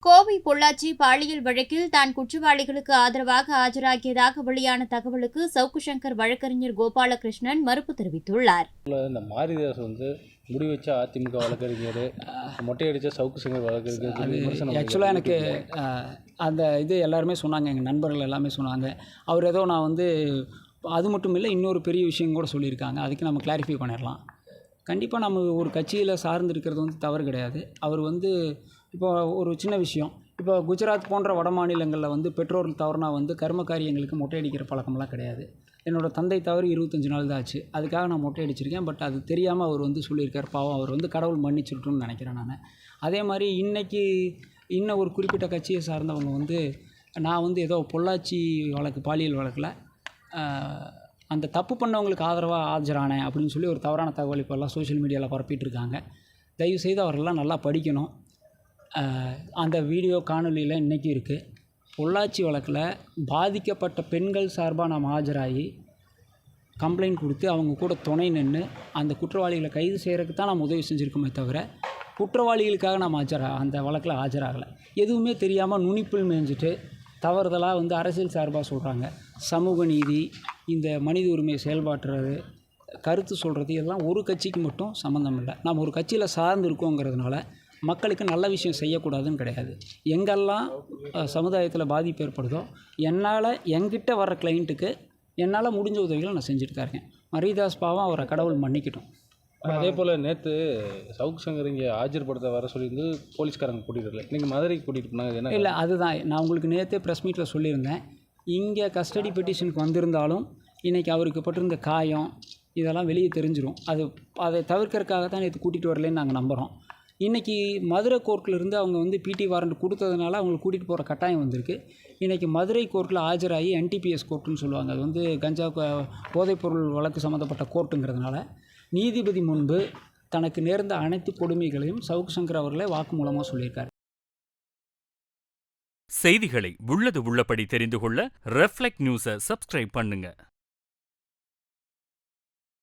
கோவை பொள்ளாச்சி பாலியல் வழக்கில் தான் குற்றவாளிகளுக்கு ஆதரவாக ஆஜராகியதாக வெளியான தகவலுக்கு சவுக்கு சங்கர் வழக்கறிஞர் கோபாலகிருஷ்ணன் மறுப்பு தெரிவித்துள்ளார். இந்த மாரிதாஸ் முடி வச்ச அதிமுக வழக்கறிஞர், மொட்டையடிச்ச சவுக்கு சங்கர் வழக்கறிஞர். ஆக்சுவலாக எனக்கு அந்த இது எல்லாருமே சொன்னாங்க, எங்கள் நண்பர்கள் எல்லாமே சொன்னாங்க. அவர் ஏதோ நான் அது மட்டும் இல்லை, இன்னொரு பெரிய விஷயம் கூட சொல்லியிருக்காங்க. அதுக்கு நம்ம கிளாரிஃபை பண்ணிடலாம். கண்டிப்பாக நம்ம ஒரு கட்சியில் சார்ந்து இருக்கிறது தவறு கிடையாது. அவர் இப்போ ஒரு சின்ன விஷயம், இப்போ குஜராத் போன்ற வட மாநிலங்களில் பெற்றோர்கள் தவறுனா கர்ம காரியங்களுக்கு மொட்டை அடிக்கிற பழக்கம்லாம் கிடையாது. என்னோடய தந்தை தவறு 25 நாள் தான் ஆச்சு, அதுக்காக நான் மொட்டை அடிச்சிருக்கேன். பட் அது தெரியாமல் அவர் சொல்லியிருக்கார். பாவம், அவர் கடவுள் மன்னிச்சுட்டுன்னு நினைக்கிறேன் நான். அதே மாதிரி இன்றைக்கி இன்னும் ஒரு குறிப்பிட்ட கட்சியை சார்ந்தவங்க நான் ஏதோ பொள்ளாச்சி வழக்கு, பாலியல் வழக்கில் அந்த தப்பு பண்ணவங்களுக்கு ஆதரவாக ஆஜரானேன் அப்படின்னு சொல்லி ஒரு தவறான தகவல் இப்போல்லாம் சோஷியல் மீடியாவில் பரப்பிட்டுருக்காங்க. தயவுசெய்து அவரெல்லாம் நல்லா படிக்கணும். அந்த வீடியோ காணொலியில் இன்றைக்கி இருக்குது. பொள்ளாச்சி வழக்கில் பாதிக்கப்பட்ட பெண்கள் சார்பாக நாம் ஆஜராகி கம்ப்ளைண்ட் கொடுத்து அவங்க கூட துணை நின்று அந்த குற்றவாளிகளை கைது செய்கிறதுக்கு தான் நாம் உதவி செஞ்சுருக்கோமே தவிர குற்றவாளிகளுக்காக நாம் அந்த வழக்கில் ஆஜராகலை. எதுவுமே தெரியாமல் நுனிப்புள் மேய்ஞ்சிட்டு தவறுதலாக அரசியல் சார்பாக சொல்கிறாங்க. சமூக நீதி, இந்த மனித உரிமை செயல்பாட்டுறது, கருத்து சொல்கிறது, இதெல்லாம் ஒரு கட்சிக்கு மட்டும் சம்மந்தம் இல்லை. நாம் ஒரு கட்சியில் சார்ந்து இருக்கோங்கிறதுனால மக்களுக்கு நல்ல விஷயம் செய்யக்கூடாதுன்னு கிடையாது. எங்கெல்லாம் சமுதாயத்தில் பாதிப்பு ஏற்படுதோ என்கிட்ட வர்ற கிளைண்ட்டுக்கு என்னால் முடிஞ்ச உதவிகளை நான் செஞ்சுட்டு தான் இருக்கேன். மரிதாஸ் பாவம், அவரை கடவுள் மன்னிக்கட்டும். அதே போல் நேற்று சவுக்கு சங்கர் இங்கே ஆஜர்படுத்த வர சொல்லி போலீஸ்காரங்க கூட்டிகிட்டு வரல, நீங்கள் மதுரைக்கு கூட்டிகிட்டு போனாங்க. இல்லை, அதுதான் நான் உங்களுக்கு நேற்றே ப்ரெஸ் மீட்டில் சொல்லியிருந்தேன். இங்கே கஸ்டடி பெட்டிஷனுக்கு வந்திருந்தாலும் இன்றைக்கி அவருக்கு பட்டிருந்த காயம் இதெல்லாம் வெளியே தெரிஞ்சிடும். அதை தவிர்க்கறதுக்காக தான் நேற்று கூட்டிகிட்டு வரலன்னு நாங்கள் நம்புகிறோம். இன்றைக்கி மதுரை கோர்ட்டிலிருந்து அவங்க பிடி வாரண்ட் கொடுத்ததுனால அவங்களுக்கு கூட்டிகிட்டு போகிற கட்டாயம் வந்திருக்கு. இன்றைக்கி மதுரை கோர்ட்டில் ஆஜராகி NTPS கோர்ட்டுன்னு சொல்லுவாங்க, அது கஞ்சா போதைப்பொருள் வழக்கு சம்மந்தப்பட்ட கோர்ட்டுங்கிறதுனால நீதிபதி முன்பு தனக்கு நேர்ந்த அனைத்து கொடுமைகளையும் சவுக்கு சங்கர் அவர்களே வாக்கு மூலமாக சொல்லியிருக்காரு. செய்திகளை உள்ளது உள்ளபடி தெரிந்து கொள்ள ரெஃப்ளெக்ட் நியூஸை சப்ஸ்கிரைப் பண்ணுங்க.